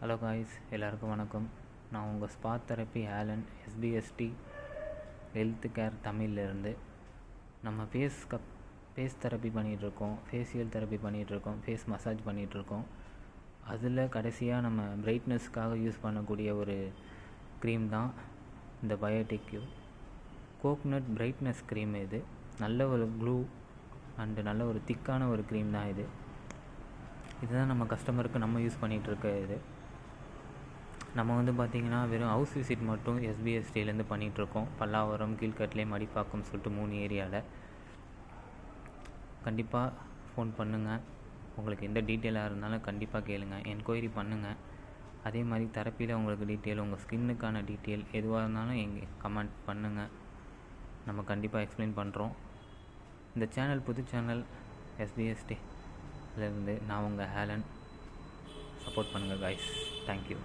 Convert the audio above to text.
Hello guys, எல்லாருக்கும் வணக்கம். நான் உங்கள் spa therapy Alan, SPST health care தமிழ்லேருந்து. நம்ம ஃபேஸ் தெரப்பி பண்ணிகிட்ருக்கோம், ஃபேஷியல் தெரப்பி பண்ணிகிட்ருக்கோம், ஃபேஸ் மசாஜ் பண்ணிகிட்ருக்கோம். அதில் கடைசியாக நம்ம பிரைட்னஸ்க்காக யூஸ் பண்ணக்கூடிய ஒரு க்ரீம் தான் இந்த பயோடெக்யூ கோக்னட் பிரைட்னஸ் க்ரீம். இது நல்ல ஒரு க்ளூ அண்டு நல்ல ஒரு திக்கான ஒரு க்ரீம் தான் இது. இதுதான் நம்ம கஸ்டமருக்கு நம்ம யூஸ் பண்ணிகிட்ருக்க இது. நம்ம பார்த்திங்கன்னா வெறும் ஹவுஸ் விசிட் மட்டும் எஸ்பிஎஸ்டிலேருந்து பண்ணிகிட்ருக்கோம். பல்லாவரம், கீழ்கட்லை, மடிப்பாக்கம் சொல்லிட்டு 3 ஏரியாவில். கண்டிப்பாக ஃபோன் பண்ணுங்கள். உங்களுக்கு எந்த டீட்டெயிலாக இருந்தாலும் கண்டிப்பாக கேளுங்கள், என்கொயரி பண்ணுங்கள். அதே மாதிரி தெரப்பியில் உங்களுக்கு டீட்டெயில், உங்கள் ஸ்கின்னுக்கான டீட்டெயில் எதுவாக இருந்தாலும் எங்கள் கமெண்ட் பண்ணுங்கள். நம்ம கண்டிப்பாக எக்ஸ்பிளைன் பண்ணுறோம். இந்த சேனல் புது சேனல் எஸ்பிஎஸ்டிலேருந்து நான் உங்கள் ஆலன். சப்போர்ட் பண்ணுங்கள் காய்ஸ். தேங்க்யூ.